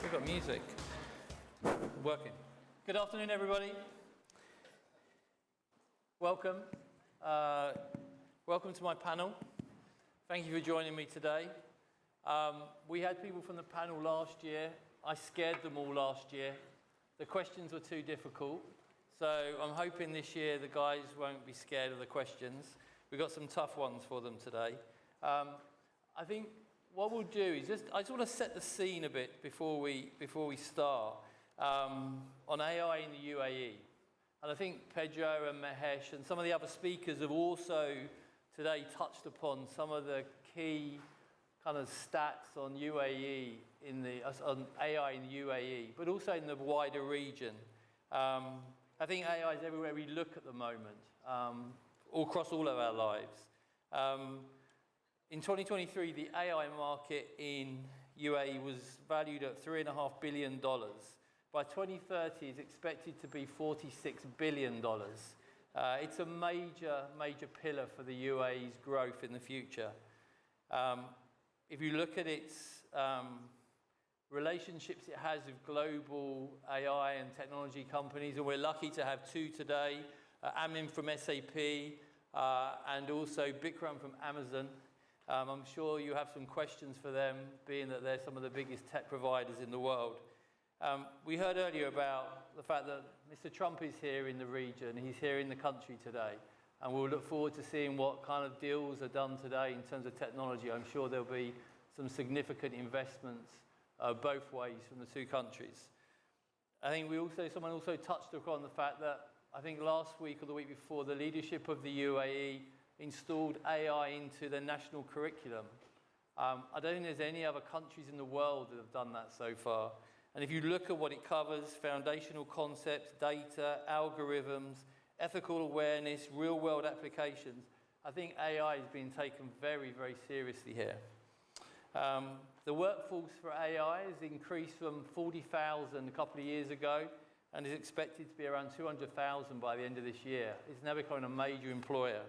We've got music. Working. Good afternoon, everybody. Welcome. Welcome to my panel. Thank you for joining me today. We had people from the panel last year. I scared them all last year. The questions were too difficult. So I'm hoping this year the guys won't be scared of the questions. We've got some tough ones for them today. I think what we'll do is I just want to set the scene a bit before we start on AI in the UAE. And I think Pedro and Mahesh and some of the other speakers have also today touched upon some of the key kind of stats on UAE on AI in the UAE, but also in the wider region. I think AI is everywhere we look at the moment, all across all of our lives. In 2023, the AI market in UAE was valued at $3.5 billion. By 2030, it's expected to be $46 billion. It's a major pillar for the UAE's growth in the future. If you look at its relationships it has with global AI and technology companies, and we're lucky to have two today, Amin from SAP and also Bikram from Amazon. I'm sure you have some questions for them, being that they're some of the biggest tech providers in the world. We heard earlier about the fact that Mr. Trump is here in the region, he's here in the country today, and we'll look forward to seeing what kind of deals are done today in terms of technology. I'm sure there'll be some significant investments both ways from the two countries. I think someone also touched upon the fact that I think last week or the week before, the leadership of the UAE installed AI into their national curriculum. I don't think there's any other countries in the world that have done that so far. And if you look at what it covers, foundational concepts, data, algorithms, ethical awareness, real-world applications, I think AI is being taken very, very seriously here. The workforce for AI has increased from 40,000 a couple of years ago and is expected to be around 200,000 by the end of this year. It's now becoming a major employer.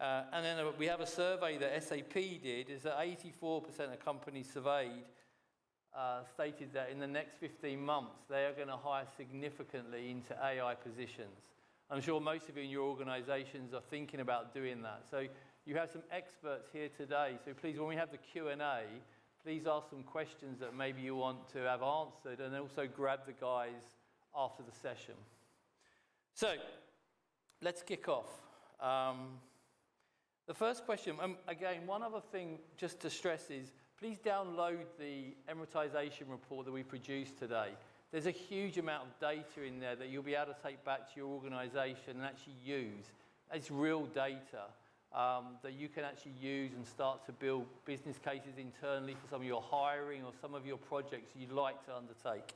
And then we have a survey that SAP did, is that 84% of companies surveyed stated that in the next 15 months, they are going to hire significantly into AI positions. I'm sure most of you in your organizations are thinking about doing that. So you have some experts here today. So please, when we have the Q&A, please ask some questions that maybe you want to have answered, and also grab the guys after the session. So let's kick off. The first question, again, one other thing just to stress is, please download the Emiratization report that we produced today. There's a huge amount of data in there that you'll be able to take back to your organization and actually use. It's real data that you can actually use and start to build business cases internally for some of your hiring or some of your projects you'd like to undertake.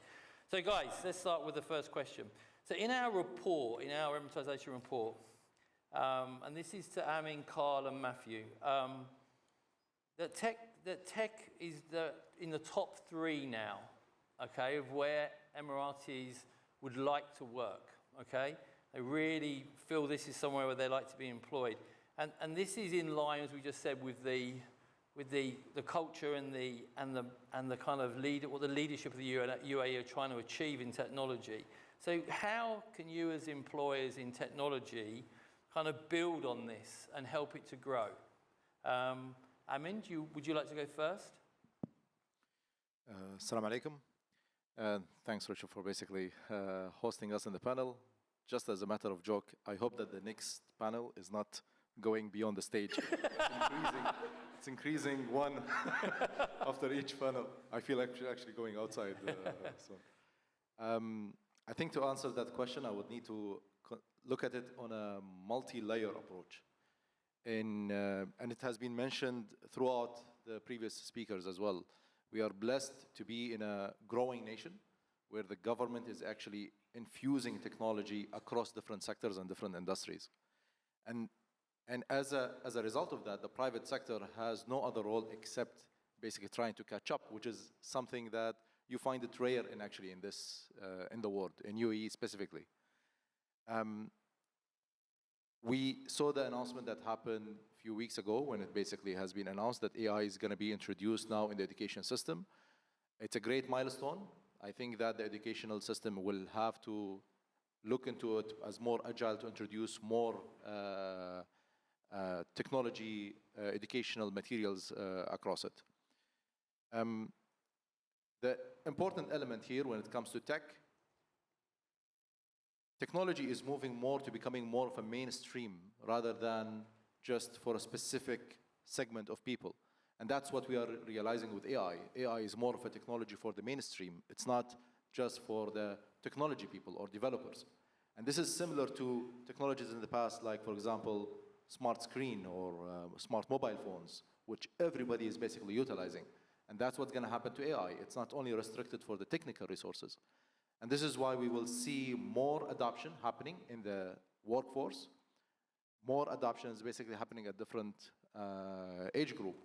So guys, let's start with the first question. So in our report, in our Emiratization report, and this is to Amin, Carl and Matthew, that tech is in the top 3 now, okay, of where Emiratis would like to work, okay? They really feel this is somewhere where they like to be employed. And this is in line, as we just said, with the culture and the kind of what the leadership of the UAE are trying to achieve in technology. So how can you as employers in technology kind of build on this and help it to grow? Amin, would you like to go first? Assalamu alaikum. Thanks, Richard, for basically hosting us in the panel. Just as a matter of joke, I hope that the next panel is not going beyond the stage. It's increasing one after each panel. I feel actually going outside soon. I think to answer that question, I would need to look at it on a multi-layer approach. And it has been mentioned throughout the previous speakers as well. We are blessed to be in a growing nation where the government is actually infusing technology across different sectors and different industries. And as a result of that, the private sector has no other role except basically trying to catch up, which is something that you find it rare in the world, in UAE specifically. We saw the announcement that happened a few weeks ago when it basically has been announced that AI is going to be introduced now in the education system. It's a great milestone. I think that the educational system will have to look into it as more agile to introduce more technology, educational materials across it. The important element here when it comes to tech, technology is moving more to becoming more of a mainstream rather than just for a specific segment of people. And that's what we are realizing with AI. AI is more of a technology for the mainstream. It's not just for the technology people or developers. And this is similar to technologies in the past, like, for example, smart screen or smart mobile phones, which everybody is basically utilizing. And that's what's going to happen to AI. It's not only restricted for the technical resources. And this is why we will see more adoption happening in the workforce. More adoption is basically happening at different age group,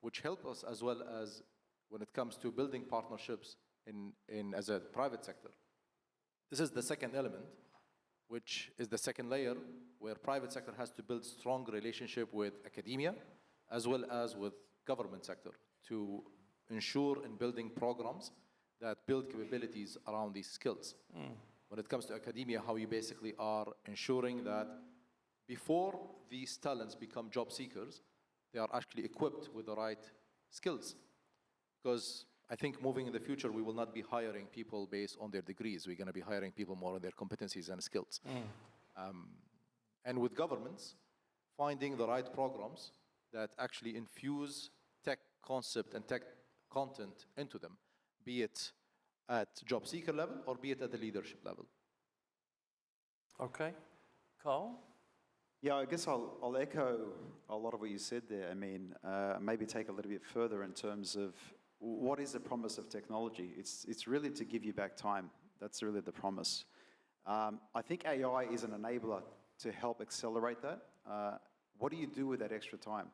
which help us as well as when it comes to building partnerships as a private sector. This is the second element, which is the second layer, where private sector has to build strong relationship with academia as well as with government sector to ensure in building programs that build capabilities around these skills. When it comes to academia, how you basically are ensuring that before these talents become job seekers, they are actually equipped with the right skills. Because I think moving in the future, we will not be hiring people based on their degrees. We're going to be hiring people more on their competencies and skills. And with governments, finding the right programs that actually infuse tech concept and tech content into them, be it at job seeker level or be it at the leadership level. Okay. Carl? Yeah, I guess I'll echo a lot of what you said there. I mean, maybe take a little bit further in terms of what is the promise of technology? It's really to give you back time. That's really the promise. I think AI is an enabler to help accelerate that. What do you do with that extra time?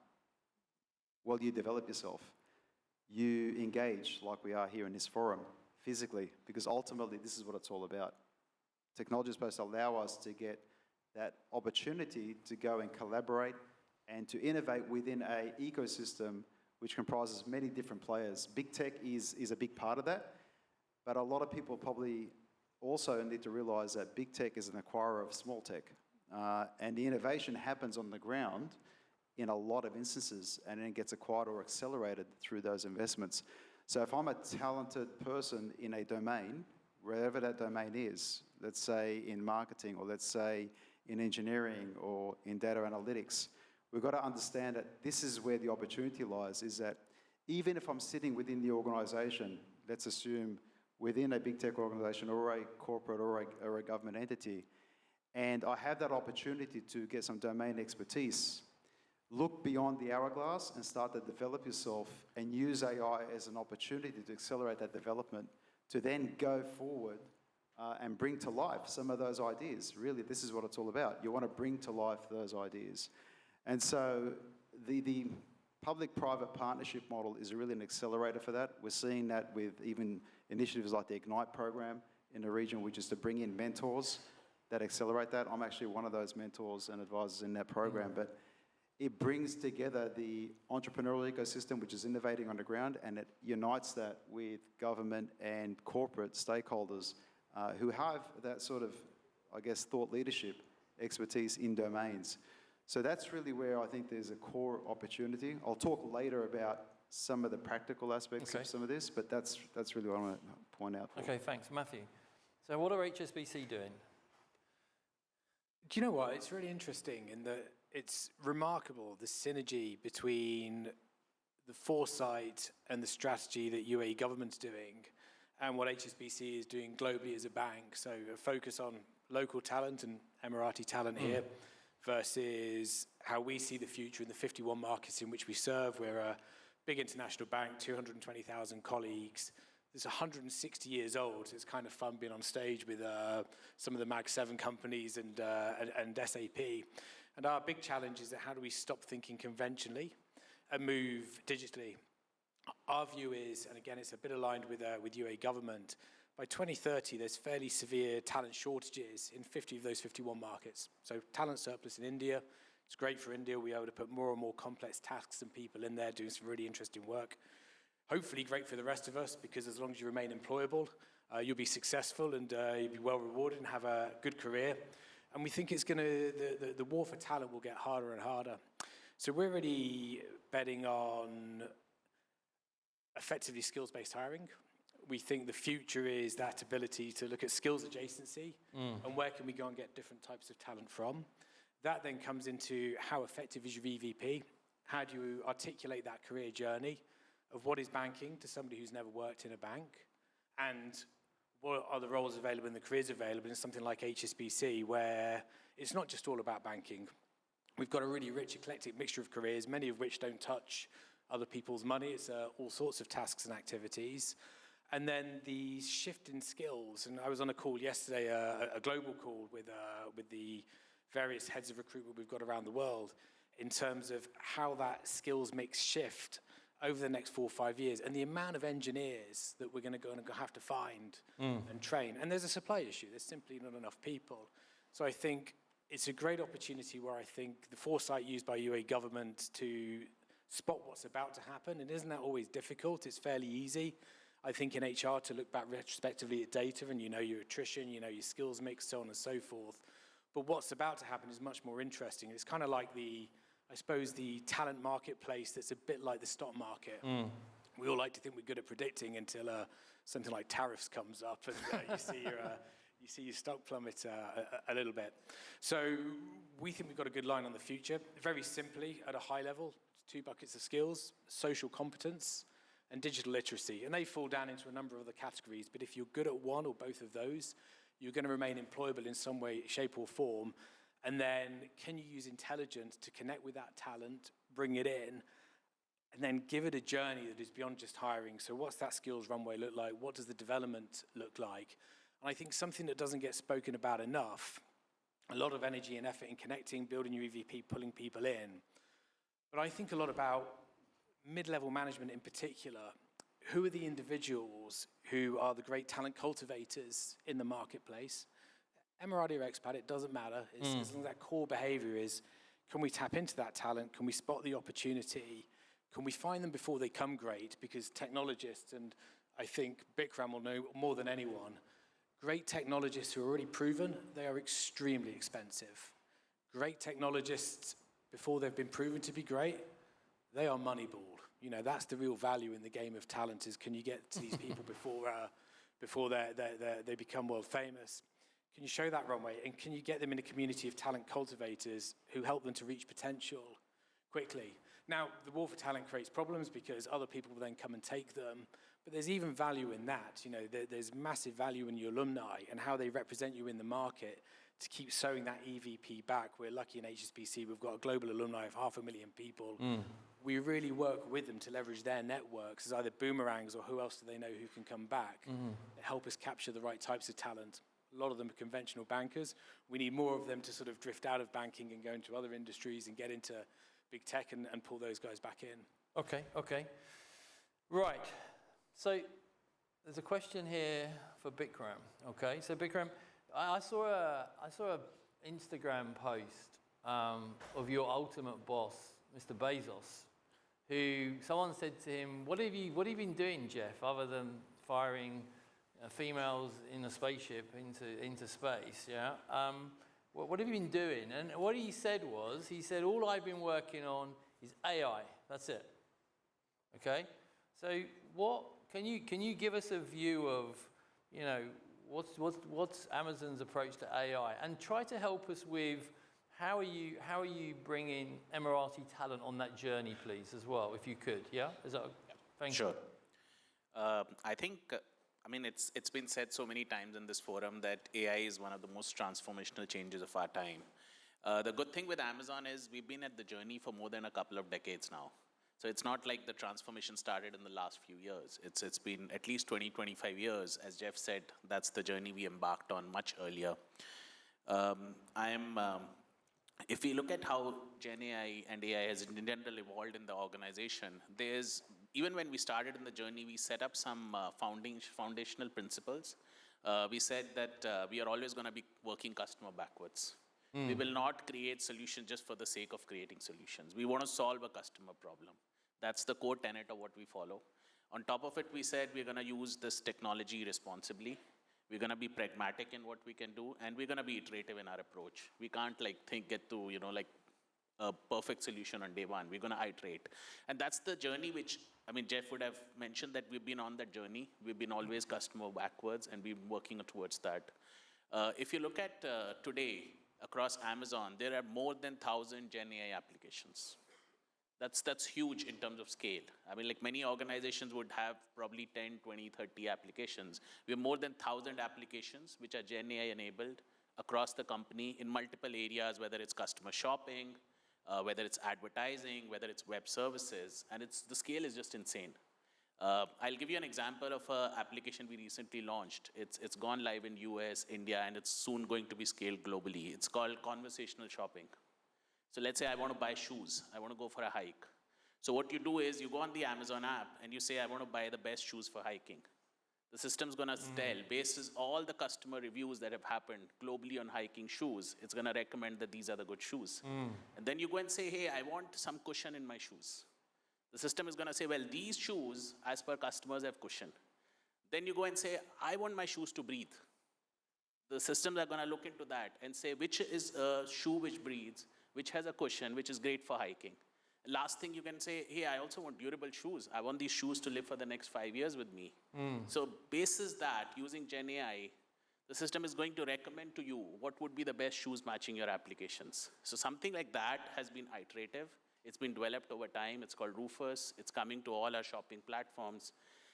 Well, you develop yourself. You engage, like we are here in this forum, physically, because ultimately this is what it's all about. Technology is supposed to allow us to get that opportunity to go and collaborate and to innovate within an ecosystem which comprises many different players. Big tech is a big part of that, but a lot of people probably also need to realize that big tech is an acquirer of small tech. And the innovation happens on the ground in a lot of instances, and then gets acquired or accelerated through those investments. So if I'm a talented person in a domain, wherever that domain is, let's say in marketing, or let's say in engineering, or in data analytics, we've got to understand that this is where the opportunity lies, is that even if I'm sitting within the organization, let's assume within a big tech organization or a corporate or a government entity, and I have that opportunity to get some domain expertise, look beyond the hourglass and start to develop yourself and use AI as an opportunity to accelerate that development, to then go forward and bring to life some of those ideas. Really, this is what it's all about. You want to bring to life those ideas. And so the public-private partnership model is really an accelerator for that. We're seeing that with even initiatives like the Ignite program in the region, which is to bring in mentors that accelerate that. I'm actually one of those mentors and advisors in that program, but it brings together the entrepreneurial ecosystem, which is innovating on the ground, and it unites that with government and corporate stakeholders who have that sort of, I guess, thought leadership expertise in domains. So that's really where I think there's a core opportunity. I'll talk later about some of the practical aspects of some of this, but that's really what I want to point out. Okay, thanks. Matthew. So what are HSBC doing? Do you know what? It's really interesting in that it's remarkable, the synergy between the foresight and the strategy that UAE government's doing and what HSBC is doing globally as a bank. So a focus on local talent and Emirati talent here versus how we see the future in the 51 markets in which we serve. We're a big international bank, 220,000 colleagues. It's 160 years old, so it's kind of fun being on stage with some of the Mag 7 companies and SAP. And our big challenge is that how do we stop thinking conventionally and move digitally? Our view is, and again, it's a bit aligned with UAE government, by 2030, there's fairly severe talent shortages in 50 of those 51 markets. So talent surplus in India. It's great for India. We're able to put more and more complex tasks and people in there doing some really interesting work. hopefully great for the rest of us, because as long as you remain employable, you'll be successful and you'll be well rewarded and have a good career. And we think it's going to, the war for talent will get harder and harder. So we're really betting on effectively skills-based hiring. We think the future is that ability to look at skills adjacency and where can we go and get different types of talent from. That then comes into how effective is your EVP? How do you articulate that career journey of what is banking to somebody who's never worked in a bank? And what are the roles available and the careers available in something like HSBC, where it's not just all about banking. We've got a really rich, eclectic mixture of careers, many of which don't touch other people's money. It's all sorts of tasks and activities. And then the shift in skills. And I was on a call yesterday, a global call with the various heads of recruitment we've got around the world, in terms of how that skills mix shift over the next 4 or 5 years, and the amount of engineers that we're going to have to find and train. And there's a supply issue. There's simply not enough people. So I think it's a great opportunity where I think the foresight used by UAE government to spot what's about to happen, and isn't that always difficult? It's fairly easy, I think, in HR to look back retrospectively at data, and you know your attrition, you know your skills mix, so on and so forth. But what's about to happen is much more interesting. It's kind of like I suppose, the talent marketplace that's a bit like the stock market. We all like to think we're good at predicting until something like tariffs comes up and you see your stock plummet a little bit. So we think we've got a good line on the future. Very simply, at a high level, 2 buckets of skills: social competence and digital literacy. And they fall down into a number of other categories. But if you're good at one or both of those, you're going to remain employable in some way, shape or form. And then can you use intelligence to connect with that talent, bring it in, and then give it a journey that is beyond just hiring? So what's that skills runway look like? What does the development look like? And I think something that doesn't get spoken about enough, a lot of energy and effort in connecting, building your EVP, pulling people in. But I think a lot about mid-level management in particular. Who are the individuals who are the great talent cultivators in the marketplace? Emirati or expat, it doesn't matter. As long as that core behavior is, can we tap into that talent? Can we spot the opportunity? Can we find them before they come great? Because technologists, and I think Bikram will know more than anyone, great technologists who are already proven, they are extremely expensive. Great technologists, before they've been proven to be great, they are moneyballed. You know, that's the real value in the game of talent, is can you get to these people before they become world famous? Can you show that runway? And can you get them in a community of talent cultivators who help them to reach potential quickly? Now, the war for talent creates problems because other people will then come and take them. But there's even value in that. You know, there's massive value in your alumni and how they represent you in the market to keep sowing that EVP back. We're lucky in HSBC, we've got a global alumni of 500,000 people. We really work with them to leverage their networks as either boomerangs or who else do they know who can come back and help us capture the right types of talent. A lot of them are conventional bankers. We need more of them to sort of drift out of banking and go into other industries and get into big tech and pull those guys back in. Okay. Right. So there's a question here for Bikram. Okay. So Bikram, I saw a Instagram post of your ultimate boss, Mr. Bezos, who someone said to him, "What have you been doing, Jeff, other than firing females in a spaceship into space, yeah? What have you been doing?" And what he said was, all I've been working on is AI. That's it. Okay? So what can you give us a view of, you know, what's Amazon's approach to AI, and try to help us with how are you bringing Emirati talent on that journey, please, as well, if you could, yeah? Is that thank you. Sure. I think. I mean, it's been said so many times in this forum that AI is one of the most transformational changes of our time. The good thing with Amazon is we've been at the journey for more than a couple of decades now. So it's not like the transformation started in the last few years. It's been at least 20, 25 years. As Jeff said, that's the journey we embarked on much earlier. If we look at how Gen AI and AI has in general evolved in the organization, even when we started in the journey, we set up some foundational principles. We said that we are always going to be working customer backwards. We will not create solutions just for the sake of creating solutions. We want to solve a customer problem. That's the core tenet of what we follow. On top of it, we said we're going to use this technology responsibly. We're going to be pragmatic in what we can do, and we're going to be iterative in our approach. We can't get to, a perfect solution on day one. We're going to iterate. And that's the journey which, Jeff would have mentioned that we've been on that journey. We've been always customer backwards, and we've been working towards that. If you look at today, across Amazon, there are more than 1,000 Gen AI applications. That's huge in terms of scale. Many organizations would have probably 10, 20, 30 applications. We have more than 1,000 applications which are Gen AI enabled across the company in multiple areas, whether it's customer shopping, whether it's advertising, whether it's web services, and the scale is just insane. I'll give you an example of an application we recently launched. It's gone live in US, India, and it's soon going to be scaled globally. It's called conversational shopping. So let's say I want to buy shoes. I want to go for a hike. So what you do is you go on the Amazon app and you say, I want to buy the best shoes for hiking. The system's going to tell, based on all the customer reviews that have happened globally on hiking shoes, it's going to recommend that these are the good shoes. And then you go and say, hey, I want some cushion in my shoes. The system is going to say, well, these shoes, as per customers, have cushion. Then you go and say, I want my shoes to breathe. The systems are going to look into that and say, which is a shoe which breathes, which has a cushion, which is great for hiking. Last thing you can say, hey, I also want durable shoes. I want these shoes to live for the next 5 years with me. So basis that, using Gen AI, the system is going to recommend to you what would be the best shoes matching your applications. So something like that has been iterative. It's been developed over time. It's called Rufus. It's coming to all our shopping platforms.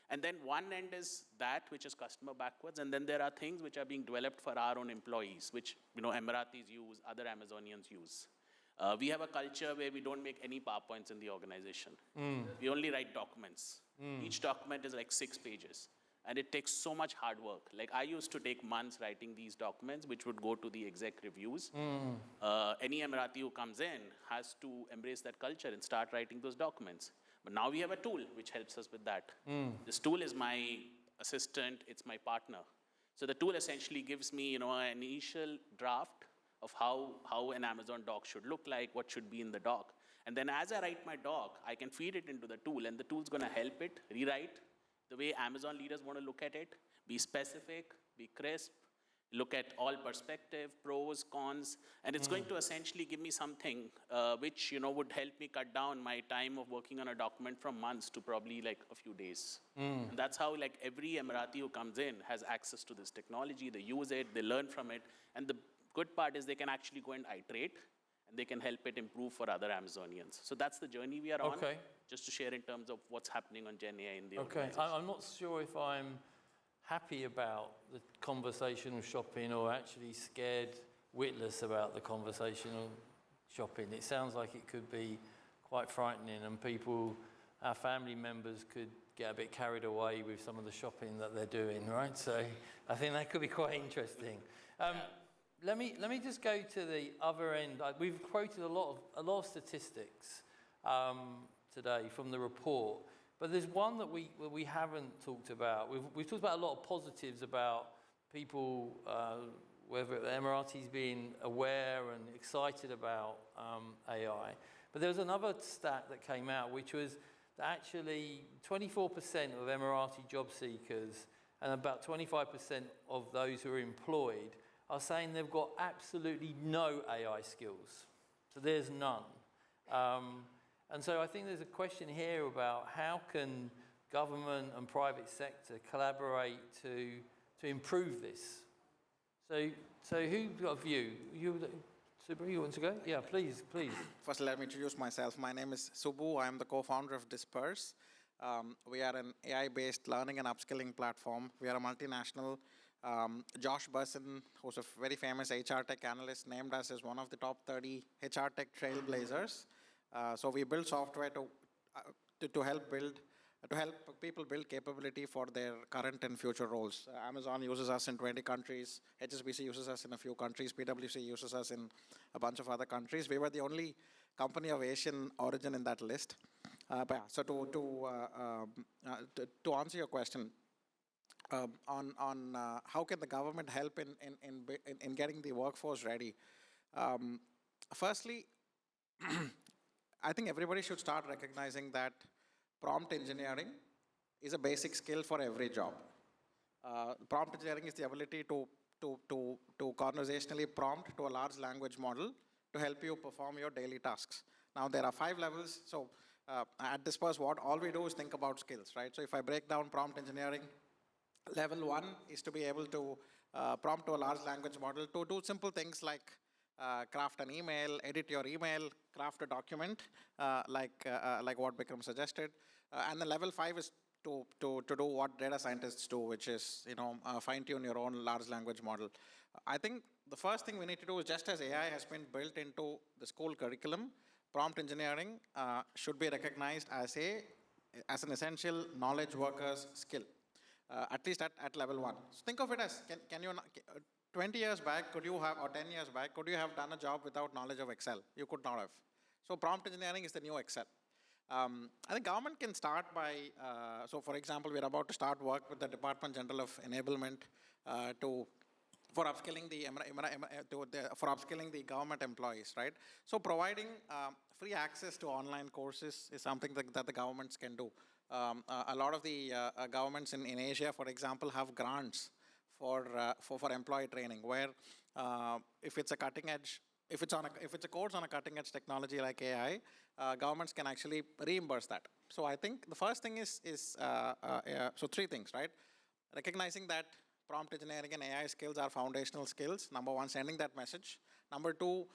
And then one end is that, which is customer backwards. And then there are things which are being developed for our own employees, which Emiratis use, other Amazonians use. We have a culture where we don't make any PowerPoints in the organization. We only write documents. Each document is like 6 pages. And it takes so much hard work. I used to take months writing these documents, which would go to the exec reviews. Any Emirati who comes in has to embrace that culture and start writing those documents. But now we have a tool which helps us with that. This tool is my assistant, it's my partner. So the tool essentially gives me an initial draft of how an Amazon doc should look like, what should be in the doc. And then as I write my doc, I can feed it into the tool, and the tool's going to help it rewrite the way Amazon leaders want to look at it, be specific, be crisp, look at all perspective, pros, cons, and it's going to essentially give me something which would help me cut down my time of working on a document from months to probably a few days. And that's how every Emirati who comes in has access to this technology. They use it, they learn from it, and the good part is they can actually go and iterate, and they can help it improve for other Amazonians. So that's the journey we are on, just to share in terms of what's happening on Gen AI in the organization. I'm not sure if I'm happy about the conversational shopping or actually scared witless about the conversational shopping. It sounds like it could be quite frightening, and our family members could get a bit carried away with some of the shopping that they're doing, right? So I think that could be quite interesting. Let me just go to the other end. We've quoted a lot of statistics today from the report, but there's one that we haven't talked about. We've talked about a lot of positives about people, whether Emiratis being aware and excited about AI. But there was another stat that came out, which was that actually 24% of Emirati job seekers and about 25% of those who are employed are saying they've got absolutely no AI skills. So there's none. And so I think there's a question here about how can government and private sector collaborate to improve this? So who's got a view? Subbu, you want to go? Yeah, please. First, let me introduce myself. My name is Subbu. I am the co-founder of Disperse. We are an AI-based learning and upskilling platform. We are a multinational. Josh Burson, who's a very famous HR tech analyst, named us as one of the top 30 HR tech trailblazers. So we build software to help people build capability for their current and future roles. Amazon uses us in 20 countries. HSBC uses us in a few countries. PwC uses us in a bunch of other countries. We were the only company of Asian origin in that list. So to answer your question, on how can the government help in getting the workforce ready? Firstly, I think everybody should start recognizing that prompt engineering is a basic skill for every job. Prompt engineering is the ability to conversationally prompt to a large language model to help you perform your daily tasks. Now, there are 5 levels. So at Disperse, all we do is think about skills, right? So if I break down prompt engineering, level 1 is to be able to prompt to a large language model to do simple things like craft an email, edit your email, craft a document, like what Bikram suggested. And then level 5 is to do what data scientists do, which is fine-tune your own large language model. I think the first thing we need to do is, just as AI has been built into the school curriculum, prompt engineering should be recognized as an essential knowledge workers skill, at least at level 1. So think of it as, can you 20 years back, could you have, or 10 years back, could you have done a job without knowledge of Excel? You could not have. So prompt engineering is the new Excel. I think government can start by, so for example, we're about to start work with the Department General of Enablement for upskilling the government employees, right? So providing free access to online courses is something that the governments can do. A lot of the governments in Asia, for example, have grants for employee training, where if it's a cutting edge, if it's a course on a cutting edge technology like AI, governments can actually reimburse that. So I think the first thing is so 3 things, right? Recognizing that prompt engineering and AI skills are foundational skills. Number 1, sending that message. Number 2,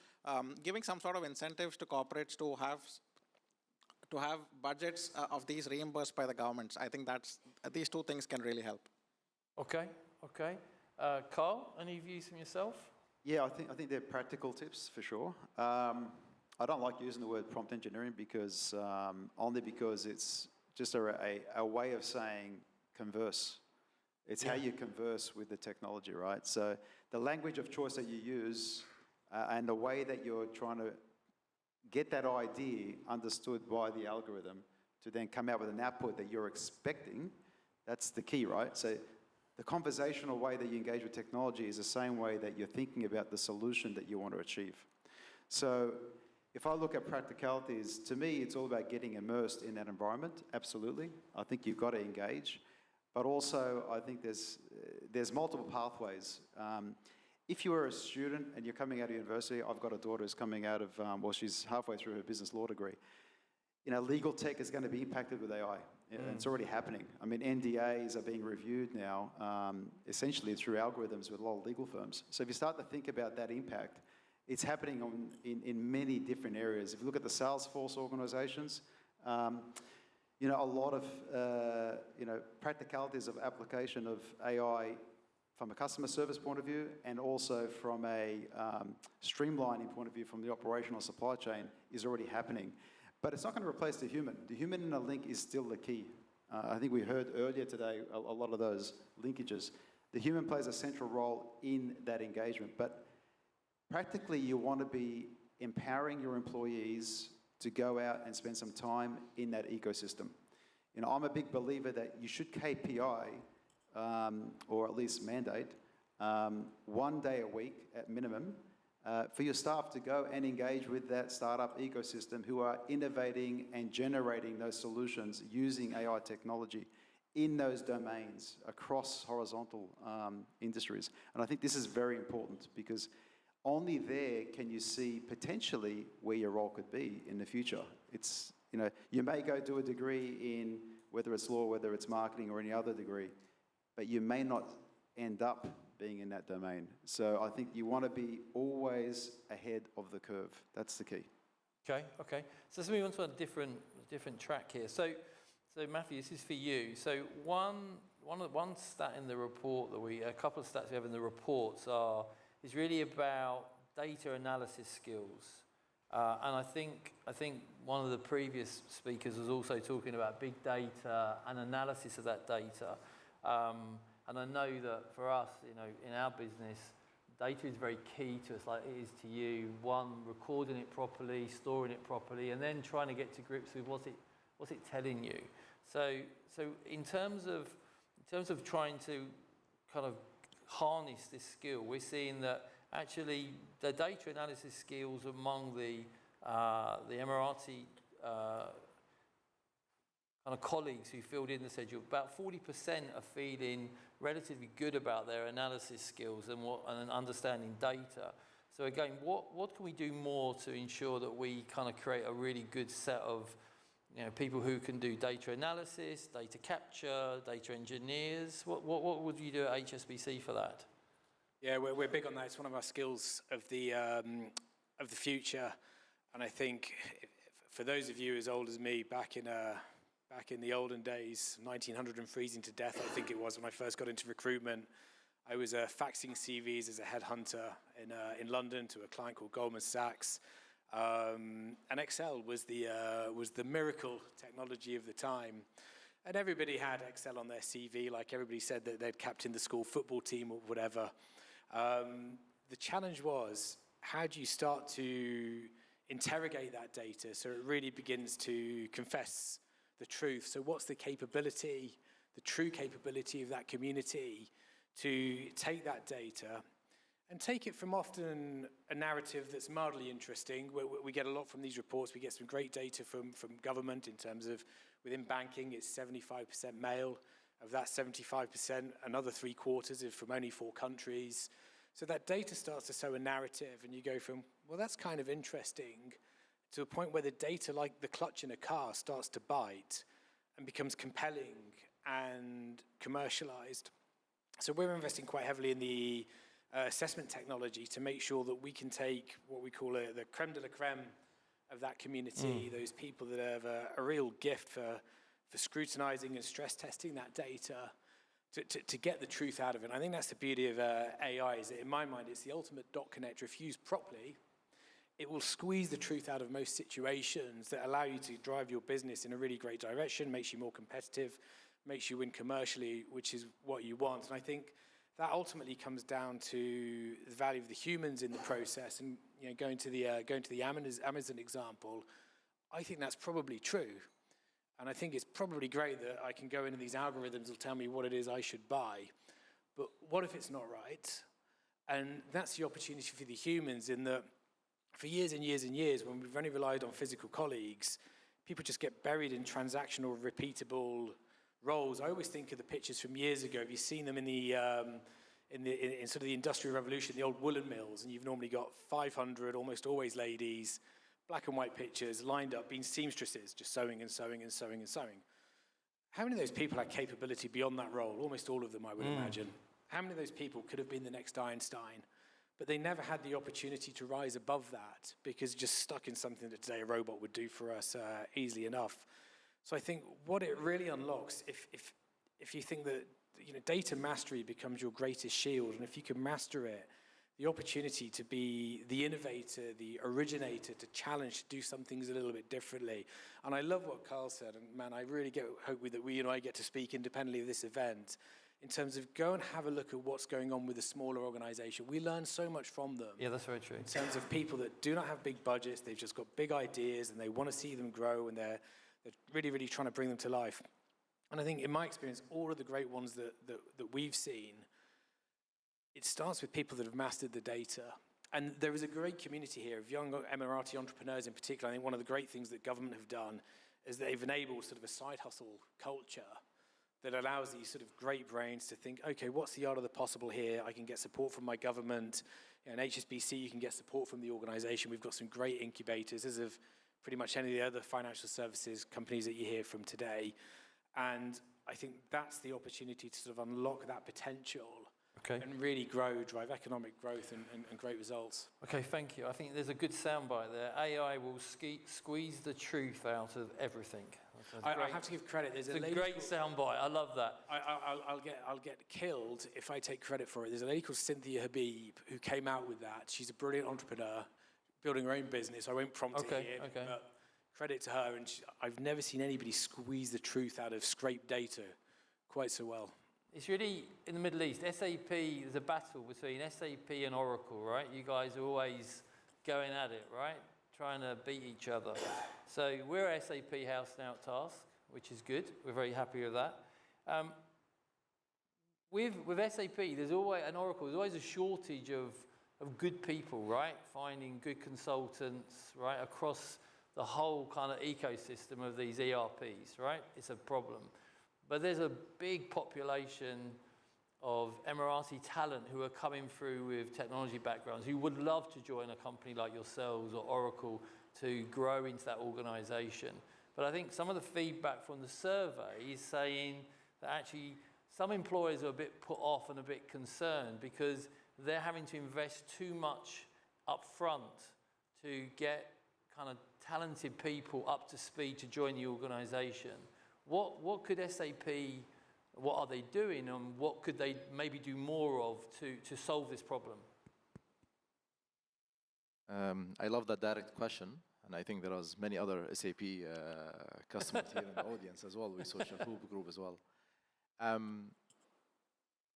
giving some sort of incentives to corporates to have budgets of these reimbursed by the governments. I think these 2 things can really help. Okay. Carl, any views from yourself? Yeah, I think they're practical tips for sure. I don't like using the word prompt engineering because only because it's just a way of saying converse. It's how you converse with the technology, right? So the language of choice that you use and the way that you're trying to get that idea understood by the algorithm to then come out with an output that you're expecting, that's the key, right? So the conversational way that you engage with technology is the same way that you're thinking about the solution that you want to achieve. So if I look at practicalities, to me, it's all about getting immersed in that environment, absolutely. I think you've got to engage. But also, I think there's multiple pathways. If you are a student and you're coming out of university, I've got a daughter who's coming out of, she's halfway through her business law degree. Legal tech is going to be impacted with AI. It's already happening. I mean, NDAs are being reviewed now, essentially through algorithms with a lot of legal firms. So if you start to think about that impact, it's happening in many different areas. If you look at the Salesforce organizations, a lot of practicalities of application of AI from a customer service point of view and also from a streamlining point of view from the operational supply chain is already happening. But it's not going to replace the human. The human in a link is still the key. I think we heard earlier today a lot of those linkages. The human plays a central role in that engagement. But practically, you want to be empowering your employees to go out and spend some time in that ecosystem. I'm a big believer that you should KPI, or at least mandate, 1 day a week at minimum, for your staff to go and engage with that startup ecosystem who are innovating and generating those solutions using AI technology in those domains across horizontal industries. And I think this is very important because only there can you see potentially where your role could be in the future. It's, you may go do a degree in whether it's law, whether it's marketing or any other degree, but you may not end up being in that domain. So I think you want to be always ahead of the curve. That's the key. Okay. So let's move on to a different track here. So Matthew, this is for you. So one stat in the report a couple of stats we have in the reports is really about data analysis skills. And I think one of the previous speakers was also talking about big data and analysis of that data. And I know that for us, in our business, data is very key to us, like it is to you. One, recording it properly, storing it properly, and then trying to get to grips with what's it telling you. So in terms of trying to kind of harness this skill, we're seeing that actually the data analysis skills among the Emirati kind of colleagues who filled in and said about 40% are feeling relatively good about their analysis skills and understanding data. So again, what can we do more to ensure that we kind of create a really good set of people who can do data analysis, data capture, data engineers? What would you do at HSBC for that? Yeah, we're big on that. It's one of our skills of the future. And I think for those of you as old as me, back in the olden days, 1900 and freezing to death, I think it was when I first got into recruitment, I was faxing CVs as a headhunter in London to a client called Goldman Sachs. And Excel was the miracle technology of the time. And everybody had Excel on their CV, like everybody said that they'd captained the school football team or whatever. The challenge was, how do you start to interrogate that data so it really begins to confess the truth? So what's the capability, the true capability of that community to take that data and take it from often a narrative that's mildly interesting. We get a lot from these reports. We get some great data from government in terms of within banking, it's 75% male. Of that 75%, another 3/4 is from only 4 countries. So that data starts to sow a narrative, and you go from, well, that's kind of interesting, to a point where the data, like the clutch in a car, starts to bite and becomes compelling and commercialized. So we're investing quite heavily in the assessment technology to make sure that we can take what we call the creme de la creme of that community, those people that have a real gift for scrutinizing and stress testing that data to get the truth out of it. And I think that's the beauty of AI, is that in my mind, it's the ultimate dot connector. If used properly, it will squeeze the truth out of most situations that allow you to drive your business in a really great direction, makes you more competitive, makes you win commercially, which is what you want. And I think that ultimately comes down to the value of the humans in the process. And going to the Amazon example, I think that's probably true. And I think it's probably great that I can go into these algorithms will tell me what it is I should buy. But what if it's not right? And that's the opportunity for the humans, in that for years and years and years, when we've only relied on physical colleagues, people just get buried in transactional, repeatable roles. I always think of the pictures from years ago. Have you seen them in sort of the Industrial Revolution, the old woolen mills, and you've normally got 500, almost always ladies, black and white pictures, lined up, being seamstresses, just sewing and sewing and sewing and sewing. How many of those people had capability beyond that role? Almost all of them, I would imagine. How many of those people could have been the next Einstein? But they never had the opportunity to rise above that, because just stuck in something that today a robot would do for us easily enough. So I think what it really unlocks, if you think that data mastery becomes your greatest shield, and if you can master it, the opportunity to be the innovator, the originator, to challenge, to do some things a little bit differently. And I love what Carl said, and man, I really hope that we and I get to speak independently of this event, in terms of go and have a look at what's going on with a smaller organization. We learn so much from them. Yeah, that's very true. In terms of people that do not have big budgets, they've just got big ideas, and they want to see them grow, and they're really, really trying to bring them to life. And I think in my experience, all of the great ones that we've seen, it starts with people that have mastered the data. And there is a great community here of young Emirati entrepreneurs in particular. I think one of the great things that government have done is they've enabled sort of a side hustle culture that allows these sort of great brains to think, okay, what's the art of the possible here? I can get support from my government. In HSBC, you can get support from the organization. We've got some great incubators, as of pretty much any of the other financial services companies that you hear from today. And I think that's the opportunity to sort of unlock that potential. Okay. And really drive economic growth and great results. Okay, thank you. I think there's a good soundbite there. AI will squeeze the truth out of everything. I have to give credit. There's a great soundbite. I love that. I'll get killed if I take credit for it. There's a lady called Cynthia Habib who came out with that. She's a brilliant entrepreneur, building her own business. I won't prompt it here. Okay. But credit to her. And I've never seen anybody squeeze the truth out of scraped data quite so well. It's really, in the Middle East, SAP, there's a battle between SAP and Oracle, right? You guys are always going at it, right? Trying to beat each other. So we're a SAP house now at Task, which is good. We're very happy with that. With SAP, there's always, and Oracle, there's always a shortage of good people, right? Finding good consultants, right, across the whole kind of ecosystem of these ERPs, right? It's a problem. But there's a big population of Emirati talent who are coming through with technology backgrounds who would love to join a company like yourselves or Oracle to grow into that organization. But I think some of the feedback from the survey is saying that actually some employers are a bit put off and a bit concerned because they're having to invest too much up front to get kind of talented people up to speed to join the organization. What could SAP, what are they doing, and what could they maybe do more of to solve this problem? I love that direct question, and I think there are many other SAP customers here in the audience as well, with Social Hoop Group as well.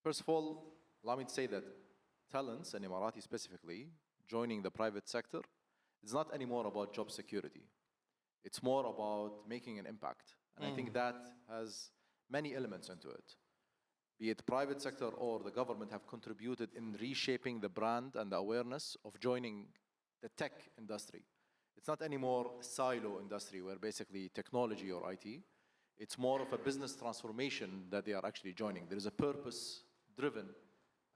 First of all, allow me to say that talents, and Emirati specifically, joining the private sector, it's not anymore about job security. It's more about making an impact. And I think that has many elements into it. Be it private sector or the government have contributed in reshaping the brand and the awareness of joining the tech industry. It's not anymore a silo industry where basically technology or IT, it's more of a business transformation that they are actually joining. There is a purpose-driven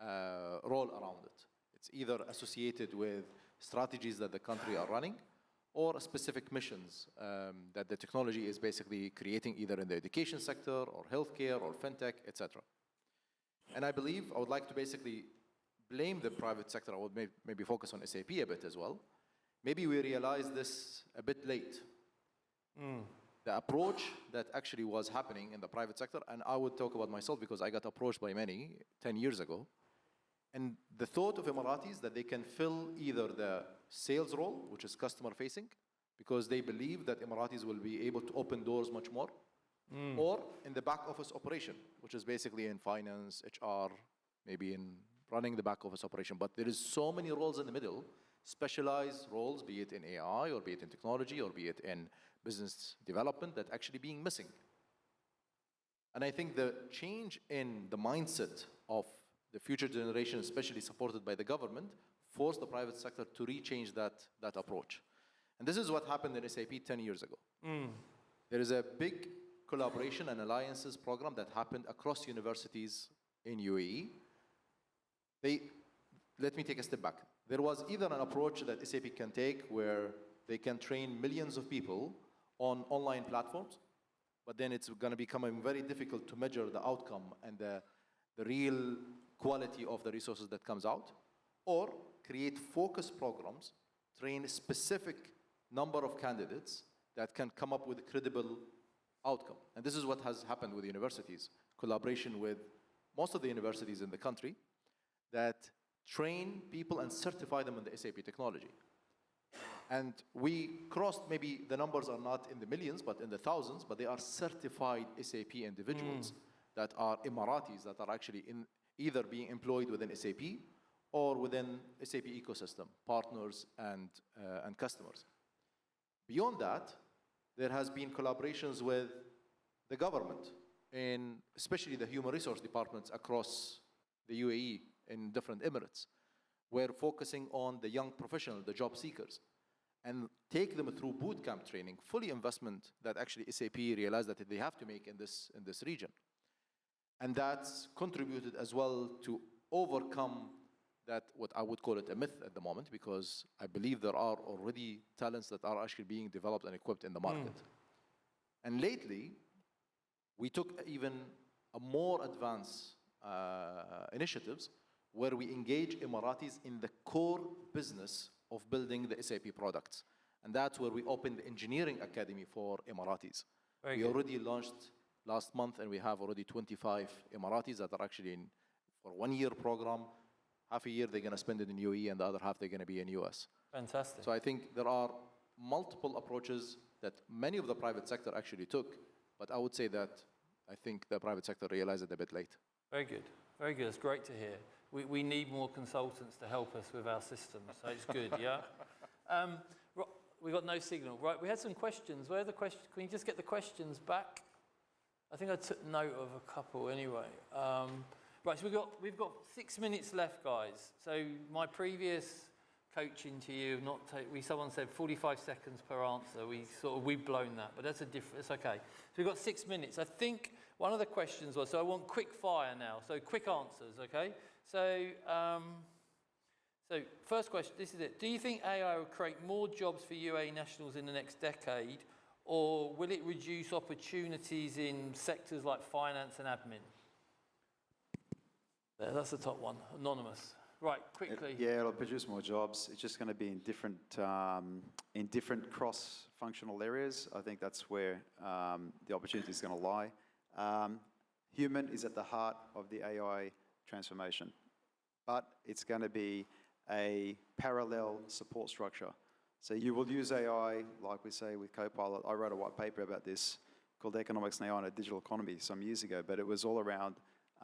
role around it. It's either associated with strategies that the country are running or specific missions that the technology is basically creating either in the education sector or healthcare or fintech, etc. And I believe I would like to basically blame the private sector. I would maybe focus on SAP a bit as well. Maybe we realized this a bit late. The approach that actually was happening in the private sector, and I would talk about myself because I got approached by many 10 years ago, and the thought of Emiratis that they can fill either the sales role, which is customer facing, because they believe that Emiratis will be able to open doors much more, or in the back office operation, which is basically in finance, HR, maybe in running the back office operation. But there is so many roles in the middle, specialized roles, be it in AI or be it in technology or be it in business development, that actually being missing. And I think the change in the mindset of the future generation, especially supported by the government, forced the private sector to rechange that approach. And this is what happened in SAP 10 years ago. There is a big collaboration and alliances program that happened across universities in UAE. Let me take a step back. There was either an approach that SAP can take where they can train millions of people on online platforms, but then it's going to become very difficult to measure the outcome and the real quality of the resources that comes out, or create focused programs, train a specific number of candidates that can come up with a credible outcome. And this is what has happened with universities, collaboration with most of the universities in the country that train people and certify them in the SAP technology. And we crossed, maybe the numbers are not in the millions, but in the thousands, but they are certified SAP individuals that are Emiratis, that are actually either being employed within SAP or within SAP ecosystem, partners and customers. Beyond that, there has been collaborations with the government, in especially the human resource departments across the UAE in different Emirates. We're focusing on the young professional, the job seekers, and take them through bootcamp training, fully investment that actually SAP realized that they have to make in this region. And that's contributed as well to overcome that, what I would call it a myth at the moment, because I believe there are already talents that are actually being developed and equipped in the market. And lately, we took even a more advanced initiatives where we engage Emiratis in the core business of building the SAP products. And that's where we opened the engineering academy for Emiratis. We already launched last month, and we have already 25 Emiratis that are actually in for 1-year program. Half a year they're going to spend it in UAE, and the other half they're going to be in US. Fantastic. So I think there are multiple approaches that many of the private sector actually took, but I would say that I think the private sector realized it a bit late. Very good. Very good. It's great to hear. We need more consultants to help us with our systems, so it's good, yeah? We got no signal. Right, we had some questions. Where are the questions? Can you just get the questions back? I think I took note of a couple anyway. Right, so we've got 6 minutes left, guys. So my previous coaching to you, not take, someone said 45 seconds per answer. We've blown that, but that's it's okay. So we've got 6 minutes. I think one of the questions was, so I want quick fire now, so quick answers, okay? So, so first question, this is it. Do you think AI will create more jobs for UAE nationals in the next decade, or will it reduce opportunities in sectors like finance and admin? There, that's the top one, anonymous. Right, quickly. Yeah, it'll produce more jobs. It's just going to be in different cross-functional areas. I think that's where the opportunity is going to lie. Human is at the heart of the AI transformation, but it's going to be a parallel support structure. So you will use AI, like we say with Copilot. I wrote a white paper about this called Economics and AI in a Digital Economy some years ago, but it was all around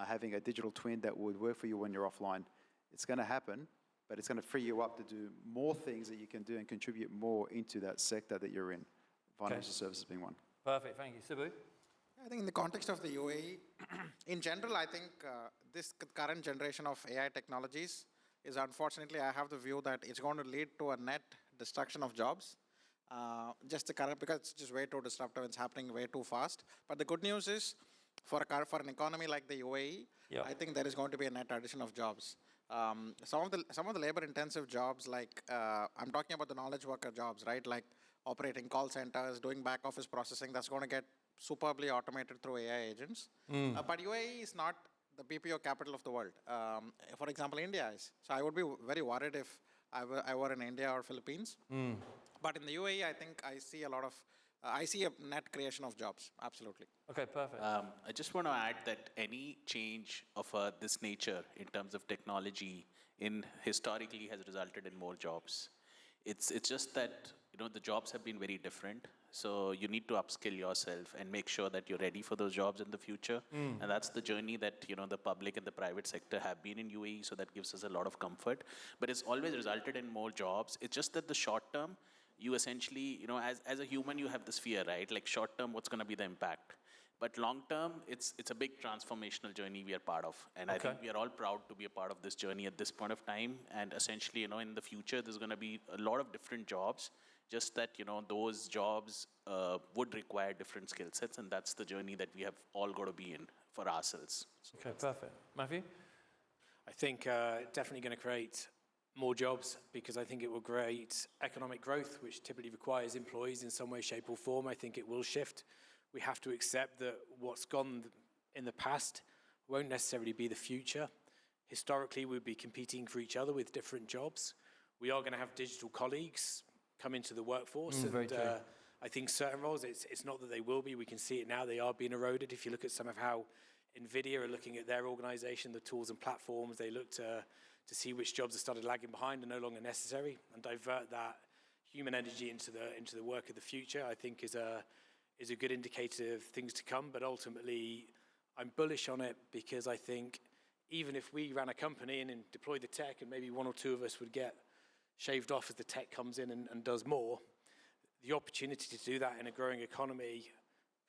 having a digital twin that would work for you when you're offline. It's going to happen, but it's going to free you up to do more things that you can do and contribute more into that sector that you're in, financial services being one. Perfect, thank you. Sibu? I think in the context of the UAE, in general, I think this current generation of AI technologies is unfortunately, I have the view that it's going to lead to a net destruction of jobs. Just the current, because it's just way too disruptive, it's happening way too fast. But the good news is, for an economy like the UAE, I think there is going to be a net addition of jobs. Some of the labor-intensive jobs, like I'm talking about the knowledge worker jobs, right? Like operating call centers, doing back office processing, that's going to get superbly automated through AI agents. But UAE is not the BPO capital of the world. For example, India is. So I would be very worried if I were in India or Philippines. But in the UAE, I think I see a net creation of jobs, absolutely. Okay, perfect. I just want to add that any change of this nature in terms of technology historically has resulted in more jobs. It's just that the jobs have been very different. So you need to upskill yourself and make sure that you're ready for those jobs in the future. And that's the journey that the public and the private sector have been in UAE. So that gives us a lot of comfort. But it's always resulted in more jobs. It's just that the short term, you essentially, as a human, you have this fear, right? Like short term, what's going to be the impact? But long term, it's a big transformational journey we are part of. And I think we are all proud to be a part of this journey at this point of time. And essentially, in the future, there's going to be a lot of different jobs, just that, those jobs would require different skill sets. And that's the journey that we have all got to be in for ourselves. Okay, perfect. Matthew? I think definitely going to create more jobs, because I think it will create economic growth, which typically requires employees in some way, shape or form. I think it will shift. We have to accept that what's gone in the past won't necessarily be the future. Historically, we'd be competing for each other with different jobs. We are going to have digital colleagues come into the workforce. And I think certain roles, it's not that they will be. We can see it now. They are being eroded. If you look at some of how NVIDIA are looking at their organization, the tools and platforms, they look to see which jobs have started lagging behind and no longer necessary, and divert that human energy into the work of the future, I think is a good indicator of things to come. But ultimately, I'm bullish on it, because I think even if we ran a company and deployed the tech, and maybe one or two of us would get shaved off as the tech comes in and does more, the opportunity to do that in a growing economy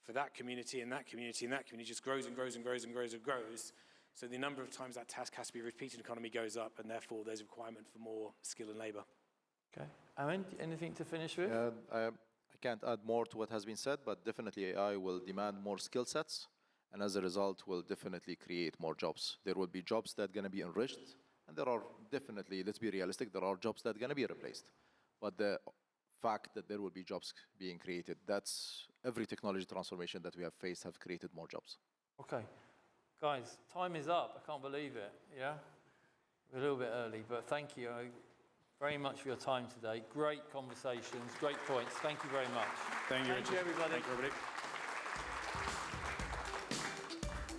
for that community and that community and that community just grows and grows and grows and grows and grows. So the number of times that task has to be repeated, economy goes up, and therefore there's a requirement for more skill and labor. Okay. Amin, anything to finish with? I can't add more to what has been said, but definitely AI will demand more skill sets, and as a result, will definitely create more jobs. There will be jobs that are going to be enriched, and there are definitely, let's be realistic, there are jobs that are going to be replaced. But the fact that there will be jobs being created, that's every technology transformation that we have faced have created more jobs. Okay. Guys, time is up. I can't believe it. Yeah? We're a little bit early, but thank you very much for your time today. Great conversations, great points. Thank you very much. Thank you, Richard. Thank you, everybody. Thank you, everybody.